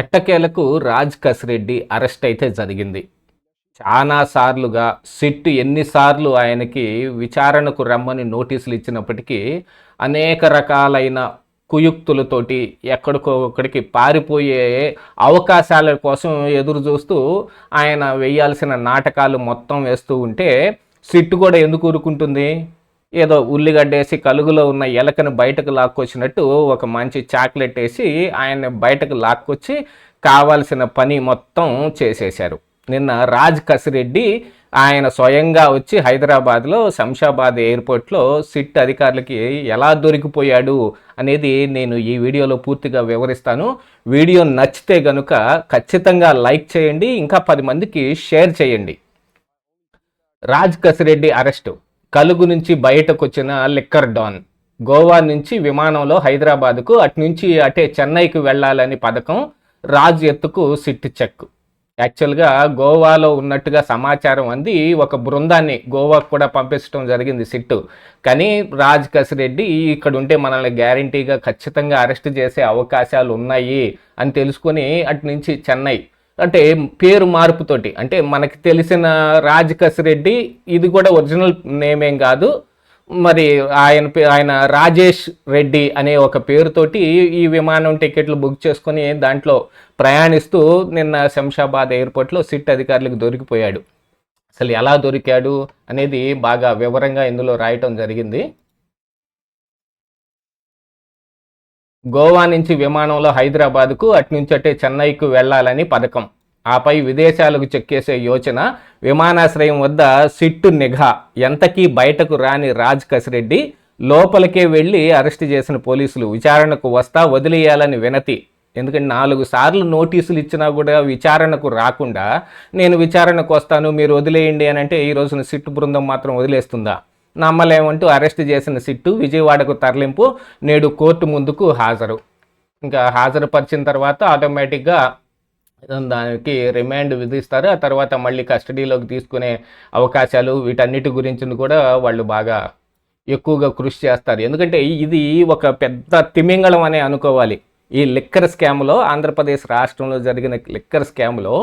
ఎట్టకేలకు రాజ్ కసిరెడ్డి అరెస్ట్ అయితే జరిగింది. చాలా సార్లుగా సిట్ ఎన్నిసార్లు ఆయనకి విచారణకు రమ్మని నోటీసులు ఇచ్చినప్పటికీ అనేక రకాలైన కుయుక్తులతోటి ఎక్కడికో ఒక్కడికి పారిపోయే అవకాశాల కోసం ఎదురు చూస్తూ ఆయన వేయాల్సిన నాటకాలు మొత్తం వేస్తూ ఉంటే సిట్ కూడా ఎందుకు ఊరుకుంటుంది? ఏదో ఉల్లిగడ్డేసి కలుగులో ఉన్న ఎలకను బయటకు లాక్కొచ్చినట్టు ఒక మంచి చాక్లెట్ వేసి ఆయన్ని బయటకు లాక్కొచ్చి కావాల్సిన పని మొత్తం చేసేశారు. నిన్న రాజ్ కసిరెడ్డి ఆయన స్వయంగా వచ్చి హైదరాబాద్లో శంషాబాద్ ఎయిర్పోర్ట్లో సిట్ అధికారులకి ఎలా దొరికిపోయాడు అనేది నేను ఈ వీడియోలో పూర్తిగా వివరిస్తాను. వీడియో నచ్చితే గనుక ఖచ్చితంగా లైక్ చేయండి, ఇంకా 10 మందికి షేర్ చేయండి. రాజ్ కసిరెడ్డి అరెస్టు. కలుగు నుంచి బయటకు వచ్చిన లిక్కర్ డాన్ గోవా నుంచి విమానంలో హైదరాబాద్కు అటునుంచి అటే చెన్నైకి వెళ్ళాలని పథకం. రాజ్ ఎత్తుకు సిట్ చెక్. యాక్చువల్గా గోవాలో ఉన్నట్టుగా సమాచారం అంది ఒక బృందాన్ని గోవాకు కూడా పంపించడం జరిగింది సిట్టు. కానీ రాజ్ కసిరెడ్డి ఇక్కడ ఉంటే మనల్ని గ్యారంటీగా ఖచ్చితంగా అరెస్ట్ చేసే అవకాశాలు ఉన్నాయి అని తెలుసుకొని అటు నుంచి చెన్నై, అంటే పేరు మార్పుతోటి, అంటే మనకి తెలిసిన రాజ్ కసిరెడ్డి ఇది కూడా ఒరిజినల్ నేమ్ ఏం కాదు, మరి ఆయన రాజేష్ రెడ్డి అనే ఒక పేరుతోటి ఈ విమానం టికెట్లు బుక్ చేసుకొని దాంట్లో ప్రయాణిస్తూ నిన్న శంషాబాద్ ఎయిర్పోర్ట్లో సిట్ అధికారులకు దొరికిపోయాడు. అసలు ఎలా దొరికాడు అనేది బాగా వివరంగా ఇందులో రాయటం జరిగింది. గోవా నుంచి విమానంలో హైదరాబాద్కు అటునుంచి అటే చెన్నైకు వెళ్లాలని పథకం. ఆపై విదేశాలకు చెక్కేసే యోచన. విమానాశ్రయం వద్ద సిట్టు నిఘా. ఎంతకీ బయటకు రాని రాజ్ కసిరెడ్డి లోపలికే వెళ్ళి అరెస్ట్ చేసిన పోలీసులు. విచారణకు వస్తా వదిలేయాలని వినతి. ఎందుకంటే 4 సార్లు నోటీసులు ఇచ్చినా కూడా విచారణకు రాకుండా నేను విచారణకు వస్తాను మీరు వదిలేయండి అని అంటే ఈ రోజున సిట్టు బృందం మాత్రం వదిలేస్తుందా? నమ్మలేమంటూ అరెస్ట్ చేసిన సిట్టు విజయవాడకు తరలింపు. నేడు కోర్టు ముందుకు హాజరు. ఇంకా హాజరుపరిచిన తర్వాత ఆటోమేటిక్గా దానికి రిమాండ్ విధిస్తారు. ఆ తర్వాత మళ్ళీ కస్టడీలోకి తీసుకునే అవకాశాలు, వీటన్నిటి గురించి కూడా వాళ్ళు బాగా ఎక్కువగా కృషి చేస్తారు. ఎందుకంటే ఇది ఒక పెద్ద తిమింగళం అనే అనుకోవాలి. ఈ లిక్కర్ స్కామ్లో, ఆంధ్రప్రదేశ్ రాష్ట్రంలో జరిగిన లిక్కర్ స్కామ్లో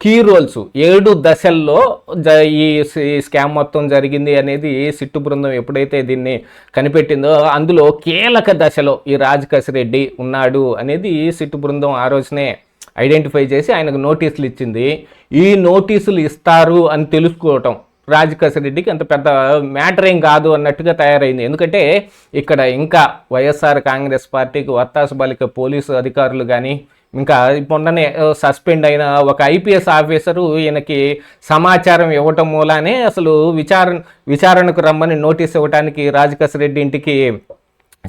కీ రోల్స్ 7 దశల్లో ఈ స్కామ్ మొత్తం జరిగింది అనేది సిట్టు బృందం ఎప్పుడైతే దీన్ని కనిపెట్టిందో అందులో కీలక దశలో ఈ రాజ్ కసిరెడ్డి ఉన్నాడు అనేది సిట్టు బృందం ఆ రోజునే ఐడెంటిఫై చేసి ఆయనకు నోటీసులు ఇచ్చింది. ఈ నోటీసులు ఇస్తారు అని తెలుసుకోవటం రాజ్ కసిరెడ్డికి అంత పెద్ద మ్యాటర్ ఏం కాదు అన్నట్టుగా తయారైంది. ఎందుకంటే ఇక్కడ ఇంకా వైఎస్ఆర్ కాంగ్రెస్ పార్టీకి వత్తాసు పలికే పోలీసు అధికారులు కానీ, ఇంకా మొన్ననే సస్పెండ్ అయిన ఒక ఐపీఎస్ ఆఫీసరు ఈయనకి సమాచారం ఇవ్వటం మూలానే అసలు విచారణకు రమ్మని నోటీస్ ఇవ్వడానికి రాజ్ కసిరెడ్డి ఇంటికి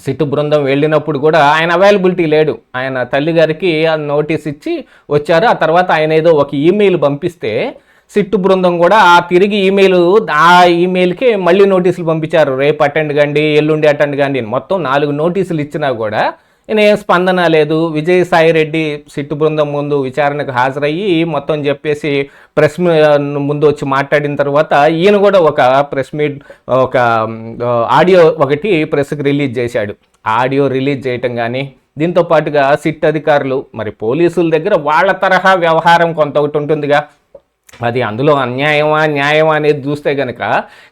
సిట్టు బృందం వెళ్ళినప్పుడు కూడా ఆయన అవైలబిలిటీ లేడు. ఆయన తల్లిగారికి నోటీస్ ఇచ్చి వచ్చారు. ఆ తర్వాత ఆయన ఏదో ఒక ఈమెయిల్ పంపిస్తే సిట్టు బృందం కూడా ఆ తిరిగి ఈమెయిల్కి మళ్ళీ నోటీసులు పంపించారు. రేపు అటెండ్ కండి, ఎల్లుండి అటెండ్ కండి. మొత్తం 4 నోటీసులు ఇచ్చినా కూడా ఈయన ఏం స్పందన లేదు. విజయసాయి రెడ్డి సిట్టు బృందం ముందు విచారణకు హాజరయ్యి మొత్తం చెప్పేసి ప్రెస్ ముందు వచ్చి మాట్లాడిన తర్వాత ఈయన కూడా ఒక ప్రెస్ మీట్, ఒక ఆడియో ఒకటి ప్రెస్కి రిలీజ్ చేశాడు. ఆడియో రిలీజ్ చేయటం కానీ, దీంతో పాటుగా సిట్ అధికారులు మరి పోలీసుల దగ్గర వాళ్ళ తరహా వ్యవహారం కొంత ఒకటి ఉంటుందిగా, అది అందులో అన్యాయమా న్యాయమా అనేది చూస్తే కనుక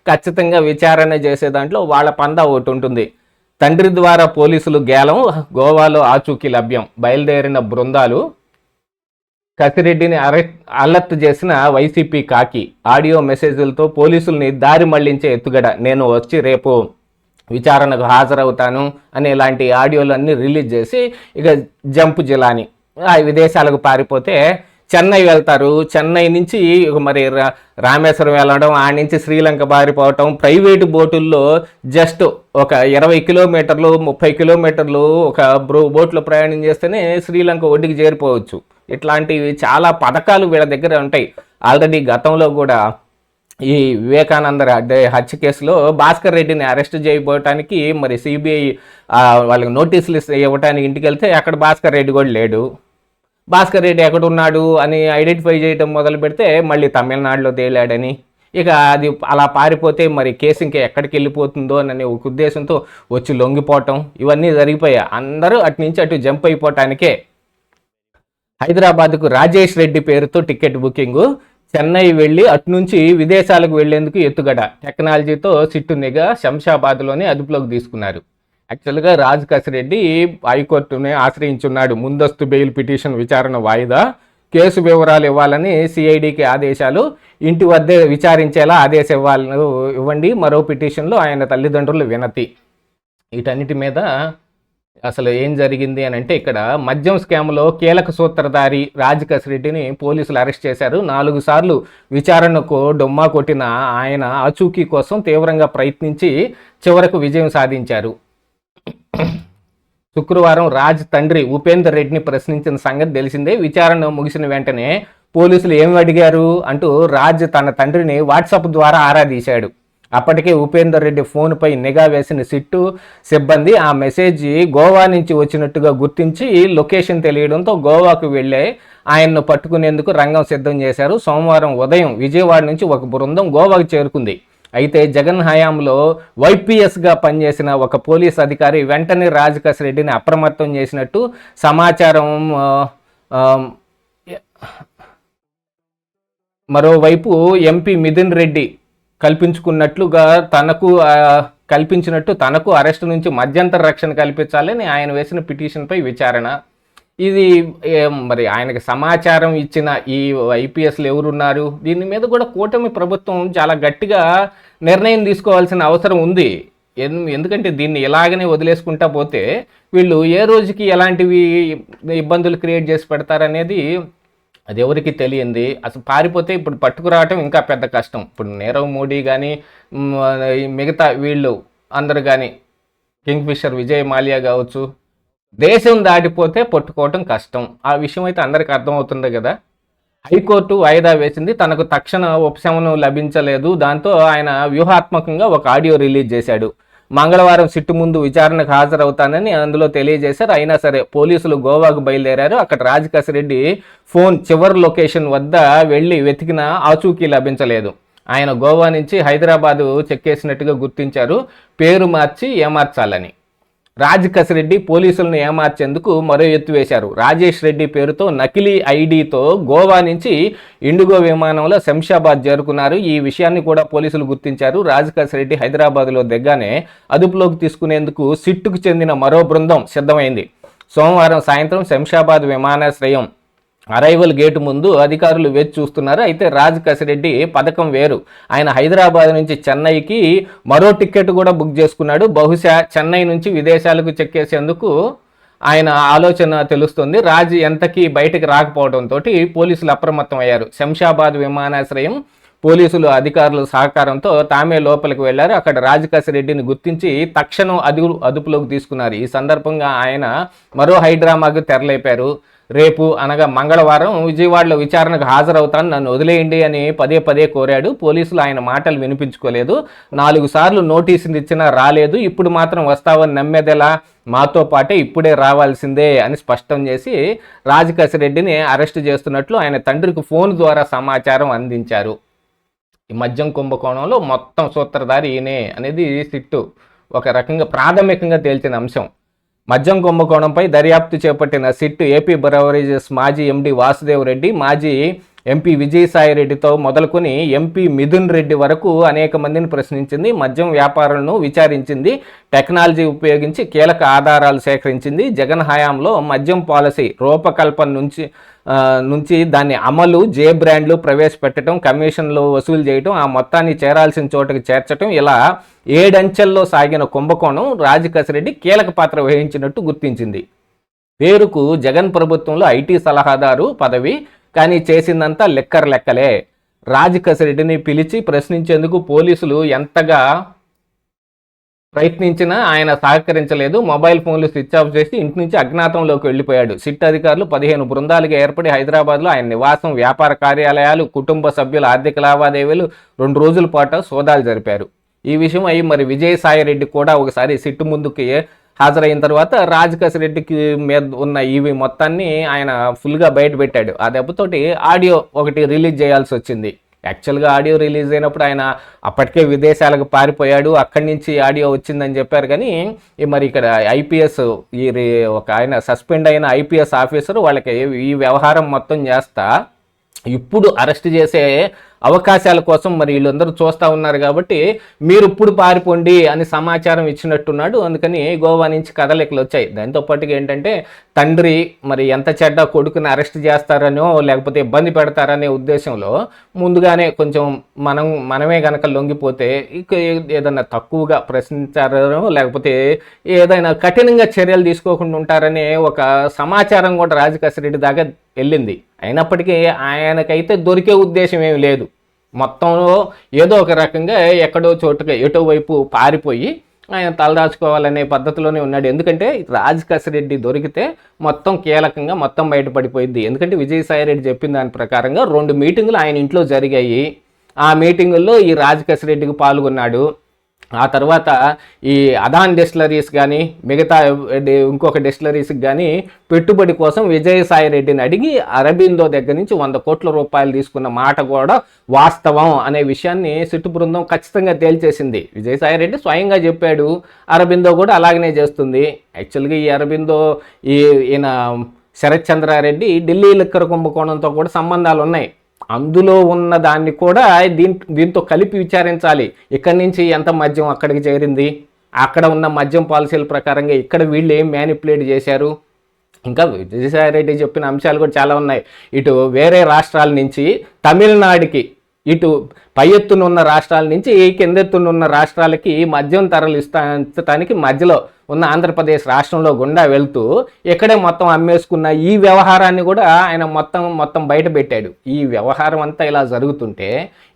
ఖచ్చితంగా విచారణ చేసే దాంట్లో వాళ్ళ పందా ఒకటి ఉంటుంది. తండ్రి ద్వారా పోలీసులు గేలం. గోవాలో ఆచూకీ లభ్యం. బయలుదేరిన బృందాలు. కసిరెడ్డిని అలర్ట్ చేసిన వైసీపీ కాకి. ఆడియో మెసేజ్లతో పోలీసుల్ని దారి మళ్లించే ఎత్తుగడ. నేను వచ్చి రేపు విచారణకు హాజరవుతాను అనే ఇలాంటి ఆడియోలన్నీ రిలీజ్ చేసి ఇక జంపు జిలాని విదేశాలకు పారిపోతే చెన్నై వెళ్తారు. చెన్నై నుంచి మరి రామేశ్వరం వెళ్ళడం, ఆ నుంచి శ్రీలంక పారిపోవటం. ప్రైవేటు బోటుల్లో జస్ట్ ఒక 20 కిలోమీటర్లు 30 కిలోమీటర్లు ఒక బోట్లో ప్రయాణం చేస్తేనే శ్రీలంక ఒడ్డుకి చేరిపోవచ్చు. ఇట్లాంటివి చాలా పథకాలు వీళ్ళ దగ్గర ఉంటాయి. ఆల్రెడీ గతంలో కూడా ఈ వివేకానంద హత్య కేసులో భాస్కర్ రెడ్డిని అరెస్ట్ చేయబోవటానికి మరి సిబిఐ వాళ్ళకి నోటీసులు ఇవ్వడానికి ఇంటికి వెళ్తే అక్కడ భాస్కర్ రెడ్డి కూడా లేడు. భాస్కర్ రెడ్డి ఎక్కడున్నాడు అని ఐడెంటిఫై చేయడం మొదలు పెడితే మళ్ళీ తమిళనాడులో తేలాడని, ఇక అది అలా పారిపోతే మరి కేసు ఇంకా ఎక్కడికి వెళ్ళిపోతుందో అనే ఒక ఉద్దేశంతో వచ్చి లొంగిపోవటం, ఇవన్నీ జరిగిపోయాయి. అందరూ అటు నుంచి అటు జంప్ అయిపోవటానికే హైదరాబాద్కు రాజేష్ రెడ్డి పేరుతో టికెట్ బుకింగు, చెన్నై వెళ్ళి అటునుంచి విదేశాలకు వెళ్లేందుకు ఎత్తుగడ, టెక్నాలజీతో సిట్టు నిఘా శంషాబాద్లోనే అదుపులోకి తీసుకున్నారు. యాక్చువల్గా రాజ్ కసిరెడ్డి హైకోర్టుని ఆశ్రయించున్నాడు. ముందస్తు బెయిల్ పిటిషన్ విచారణ వాయిదా, కేసు వివరాలు ఇవ్వాలని సిఐడికి ఆదేశాలు, ఇంటి వద్దే విచారించేలా ఆదేశాలు ఇవ్వండి, మరో పిటిషన్లో ఆయన తల్లిదండ్రుల వినతి. వీటన్నిటి మీద అసలు ఏం జరిగింది అని అంటే, ఇక్కడ మద్యం స్కామ్లో కీలక సూత్రధారి రాజ్ కసిరెడ్డిని పోలీసులు అరెస్ట్ చేశారు. 4 సార్లు విచారణకు డొమ్మా కొట్టిన ఆయన ఆచూకీ కోసం తీవ్రంగా ప్రయత్నించి చివరకు విజయం సాధించారు. శుక్రవారం రాజ్ తండ్రి ఉపేందర్ రెడ్డిని ప్రశ్నించిన సంగతి తెలిసిందే. విచారణ ముగిసిన వెంటనే పోలీసులు ఏమి అడిగారు అంటూ రాజ్ తన తండ్రిని వాట్సాప్ ద్వారా ఆరా తీశాడు. అప్పటికే ఉపేందర్ రెడ్డి ఫోన్పై నిఘా వేసిన సిట్టు సిబ్బంది ఆ మెసేజ్ గోవా నుంచి వచ్చినట్టుగా గుర్తించి లొకేషన్ తెలియడంతో గోవాకు వెళ్ళే ఆయన్ను పట్టుకునేందుకు రంగం సిద్ధం చేశారు. సోమవారం ఉదయం విజయవాడ నుంచి ఒక బృందం గోవాకు చేరుకుంది. అయితే జగన్ హయాంలో వైపీఎస్గా పనిచేసిన ఒక పోలీస్ అధికారి వెంటనే రాజ్ కసిరెడ్డిని అప్రమత్తం చేసినట్టు సమాచారం. మరోవైపు ఎంపీ మిథున్ రెడ్డి కల్పించినట్టు తనకు అరెస్టు నుంచి మధ్యంతర రక్షణ కల్పించాలని ఆయన వేసిన పిటిషన్పై విచారణ. ఇది మరి ఆయనకు సమాచారం ఇచ్చిన ఈ ఐపీఎస్లు ఎవరున్నారు, దీని మీద కూడా కూటమి ప్రభుత్వం చాలా గట్టిగా నిర్ణయం తీసుకోవాల్సిన అవసరం ఉంది. ఎందుకంటే దీన్ని ఎలాగనే వదిలేసుకుంటా పోతే వీళ్ళు ఏ రోజుకి ఎలాంటివి ఇబ్బందులు క్రియేట్ చేసి పెడతారనేది అది ఎవరికి తెలియంది. అసలు పారిపోతే ఇప్పుడు పట్టుకురావటం ఇంకా పెద్ద కష్టం. ఇప్పుడు నీరవ్ మోడీ కానీ మిగతా వీళ్ళు అందరు కానీ కింగ్ఫిషర్ విజయ్ మాల్యా కావచ్చు, దేశం దాటిపోతే పట్టుకోవటం కష్టం. ఆ విషయం అయితే అందరికీ అర్థమవుతుంది కదా. హైకోర్టు వాయిదా వేసింది. తనకు తక్షణ ఉపశమనం లభించలేదు. దాంతో ఆయన వ్యూహాత్మకంగా ఒక ఆడియో రిలీజ్ చేశాడు. మంగళవారం సిట్టు ముందు విచారణకు హాజరవుతానని అందులో తెలియజేశారు. అయినా సరే పోలీసులు గోవాకు బయలుదేరారు. అక్కడ రాజ్ కసిరెడ్డి ఫోన్ చివరి లొకేషన్ వద్ద వెళ్ళి వెతికినా ఆచూకీ లభించలేదు. ఆయన గోవా నుంచి హైదరాబాదు చెక్కేసినట్టుగా గుర్తించారు. పేరు మార్చి ఏమార్చాలని. రాజ్ కసిరెడ్డి పోలీసులను ఏమార్చేందుకు మరో ఎత్తు వేశారు. రాజేష్ రెడ్డి పేరుతో నకిలీ ఐడితో గోవా నుంచి ఇండిగో విమానంలో శంషాబాద్ చేరుకున్నారు. ఈ విషయాన్ని కూడా పోలీసులు గుర్తించారు. రాజ్ కసిరెడ్డి హైదరాబాద్లో దిగ్గానే అదుపులోకి తీసుకునేందుకు సిట్టుకు చెందిన మరో బృందం సిద్ధమైంది. సోమవారం సాయంత్రం శంషాబాద్ విమానాశ్రయం అరైవల్ గేటు ముందు అధికారులు వేచి చూస్తున్నారు. అయితే రాజ్ కసిరెడ్డి పథకం వేరు. ఆయన హైదరాబాద్ నుంచి చెన్నైకి మరో టికెట్ కూడా బుక్ చేసుకున్నాడు. బహుశా చెన్నై నుంచి విదేశాలకు చెక్కేసేందుకు ఆయన ఆలోచన తెలుస్తుంది. రాజ్ ఎంతకీ బయటకు రాకపోవడంతో పోలీసులు అప్రమత్తం అయ్యారు. శంషాబాద్ విమానాశ్రయం పోలీసులు అధికారుల సహకారంతో తామే లోపలికి వెళ్లారు. అక్కడ రాజ్ కసిరెడ్డిని గుర్తించి తక్షణం అదుపులోకి తీసుకున్నారు. ఈ సందర్భంగా ఆయన మరో హైడ్రామాకు తెరలేపారు. రేపు అనగా మంగళవారం విజయవాడలో విచారణకు హాజరవుతాను, నన్ను వదిలేయండి అని పదే పదే కోరాడు. పోలీసులు ఆయన మాటలు వినిపించుకోలేదు. 4 సార్లు నోటీసులు ఇచ్చినా రాలేదు. ఇప్పుడు మాత్రం వస్తావని నమ్మేదెలా, మాతో పాటే ఇప్పుడే రావాల్సిందే అని స్పష్టం చేసి రాజ్ కసిరెడ్డిని అరెస్టు చేస్తున్నట్లు ఆయన తండ్రికి ఫోన్ ద్వారా సమాచారం అందించారు. ఈ మద్యం కుంభకోణంలో మొత్తం సూత్రధారి ఈయనే అనేది సిట్టు ఒక రకంగా ప్రాథమికంగా తేల్చిన అంశం. మద్యం కుంభకోణంపై దర్యాప్తు చేపట్టిన సిట్టు ఏపీ బ్రవరేజెస్ మాజీ ఎండీ వాసుదేవ్ రెడ్డి, మాజీ ఎంపీ విజయసాయి రెడ్డితో మొదలుకొని ఎంపీ మిథున్ రెడ్డి వరకు అనేక మందిని ప్రశ్నించింది. మద్యం వ్యాపారులను విచారించింది. టెక్నాలజీ ఉపయోగించి కీలక ఆధారాలు సేకరించింది. జగన్ హయాంలో మద్యం పాలసీ రూపకల్పన నుంచి దాన్ని అమలు, జే బ్రాండ్లు ప్రవేశపెట్టడం, కమిషన్లు వసూలు చేయడం, ఆ మొత్తాన్ని చేరాల్సిన చోటుకు చేర్చడం, ఇలా 7 అంచెల్లో సాగిన కుంభకోణం రాజ్ కసిరెడ్డి కీలక పాత్ర వహించినట్టు గుర్తించింది. పేరుకు జగన్ ప్రభుత్వంలో ఐటీ సలహాదారు పదవి, కానీ చేసిందంతా లెక్కలే. రాజ్ కసిరెడ్డిని పిలిచి ప్రశ్నించేందుకు పోలీసులు ఎంతగా ప్రయత్నించినా ఆయన సహకరించలేదు. మొబైల్ ఫోన్లు స్విచ్ ఆఫ్ చేసి ఇంటి నుంచి అజ్ఞాతంలోకి వెళ్లిపోయాడు. సిట్ అధికారులు 15 బృందాలుగా ఏర్పడి హైదరాబాద్లో ఆయన నివాసం, వ్యాపార కార్యాలయాలు, కుటుంబ సభ్యుల ఆర్థిక లావాదేవీలు 2 రోజుల పాటు సోదాలు జరిపారు. ఈ విషయం అయి మరి విజయసాయి రెడ్డి కూడా ఒకసారి సిట్టు ముందుకి హాజరైన తర్వాత రాజ్ కసిరెడ్డికి మీద ఉన్న ఇవి మొత్తాన్ని ఆయన ఫుల్గా బయట పెట్టాడు. ఆ దెబ్బతోటి ఆడియో ఒకటి రిలీజ్ చేయాల్సి వచ్చింది. యాక్చువల్గా ఆడియో రిలీజ్ అయినప్పుడు ఆయన అప్పటికే విదేశాలకు పారిపోయాడు, అక్కడి నుంచి ఆడియో వచ్చిందని చెప్పారు. కానీ మరి ఇక్కడ ఐపీఎస్ ఒక ఆయన సస్పెండ్ అయిన ఐపీఎస్ ఆఫీసర్ వాళ్ళకి ఈ వ్యవహారం మొత్తం చేస్తా ఇప్పుడు అరెస్ట్ చేసే అవకాశాల కోసం మరి వీళ్ళందరూ చూస్తూ ఉన్నారు. కాబట్టి మీరు ఇప్పుడు పారిపోండి అని సమాచారం ఇచ్చినట్టున్నాడు. అందుకని గోవా నుంచి కదలికలు వచ్చాయి. దాంతోపాటుగా ఏంటంటే తండ్రి మరి ఎంత చెడ్డ కొడుకుని అరెస్ట్ చేస్తారనో లేకపోతే ఇబ్బంది పెడతారనే ఉద్దేశంలో ముందుగానే కొంచెం మనమే కనుక లొంగిపోతే ఇక ఏదైనా తక్కువగా ప్రశ్నించారనో లేకపోతే ఏదైనా కఠినంగా చర్యలు తీసుకోకుండా ఉంటారనే ఒక సమాచారం కూడా రాజకేశ్వర రెడ్డి దాకా వెళ్ళింది. అయినప్పటికీ ఆయనకైతే దొరికే ఉద్దేశం ఏమి లేదు. మొత్తంలో ఏదో ఒక రకంగా ఎక్కడో చోటుగా ఎటో వైపు పారిపోయి ఆయన తలదాచుకోవాలనే పద్ధతిలోనే ఉన్నాడు. ఎందుకంటే రాజకేశ్వర రెడ్డి దొరికితే మొత్తం కీలకంగా మొత్తం బయటపడిపోయింది. ఎందుకంటే విజయసాయి రెడ్డి చెప్పిన దాని ప్రకారంగా 2 మీటింగులు ఆయన ఇంట్లో జరిగాయి. ఆ మీటింగుల్లో ఈ రాజకేశ్వర రెడ్డికి పాల్గొన్నాడు. ఆ తర్వాత ఈ అదాన్ డిస్టిలరీస్ కానీ మిగతా ఇంకొక డిస్టిలరీస్కి కానీ పెట్టుబడి కోసం విజయసాయి రెడ్డిని అడిగి అరబిందో దగ్గర నుంచి 100 కోట్ల రూపాయలు తీసుకున్న మాట కూడా వాస్తవం అనే విషయాన్ని సిట్టు బృందం ఖచ్చితంగా తేల్చేసింది. విజయసాయి రెడ్డి స్వయంగా చెప్పాడు, అరబిందో కూడా అలాగనే చేస్తుంది. యాక్చువల్గా ఈ అరబిందో ఈయన శరత్ చంద్రారెడ్డి ఢిల్లీ లిక్కర్ కుంభకోణంతో కూడా సంబంధాలు ఉన్నాయి. అందులో ఉన్న దాన్ని కూడా దీంతో కలిపి విచారించాలి. ఇక్కడి నుంచి ఎంత మద్యం అక్కడికి చేరింది, అక్కడ ఉన్న మద్యం పాలసీల ప్రకారంగా ఇక్కడ వీళ్ళు ఏం మ్యానిపులేట్ చేశారు, ఇంకా విజయసాయి రెడ్డి చెప్పిన అంశాలు కూడా చాలా ఉన్నాయి. ఇటు వేరే రాష్ట్రాల నుంచి తమిళనాడుకి, ఇటు పై ఎత్తునున్న రాష్ట్రాల నుంచి కిందెత్తునున్న రాష్ట్రాలకి మద్యం తరలిస్తానికి మధ్యలో ఉన్న ఆంధ్రప్రదేశ్ రాష్ట్రంలో గుండా వెళ్తూ ఇక్కడే మొత్తం అమ్మేసుకున్న ఈ వ్యవహారాన్ని కూడా ఆయన మొత్తం బయట పెట్టాడు. ఈ వ్యవహారం అంతా ఇలా జరుగుతుంటే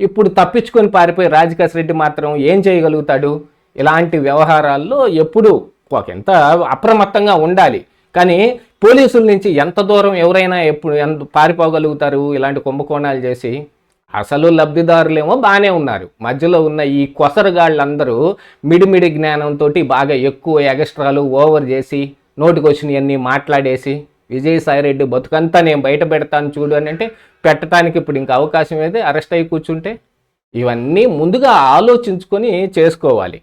ఇప్పుడు తప్పించుకొని పారిపోయి రాజకేశ్వర రెడ్డి మాత్రం ఏం చేయగలుగుతాడు? ఇలాంటి వ్యవహారాల్లో ఎప్పుడు ఎంత అప్రమత్తంగా ఉండాలి. కానీ పోలీసుల నుంచి ఎంత దూరం ఎవరైనా ఎంత పారిపోగలుగుతారు ఇలాంటి కుంభకోణాలు చేసి? అసలు లబ్ధిదారులేమో బాగానే ఉన్నారు. మధ్యలో ఉన్న ఈ కొసరగాళ్ళందరూ మిడిమిడి జ్ఞానంతో బాగా ఎక్కువ ఎగస్ట్రాలు ఓవర్ చేసి నోటికొచ్చినవన్నీ మాట్లాడేసి విజయసాయి రెడ్డి బతుకంతా నేను బయట పెడతాను చూడు అని అంటే పెట్టడానికి ఇప్పుడు ఇంకా అవకాశం ఏది? అరెస్ట్ అయ్యి కూర్చుంటే ఇవన్నీ ముందుగా ఆలోచించుకొని చేసుకోవాలి.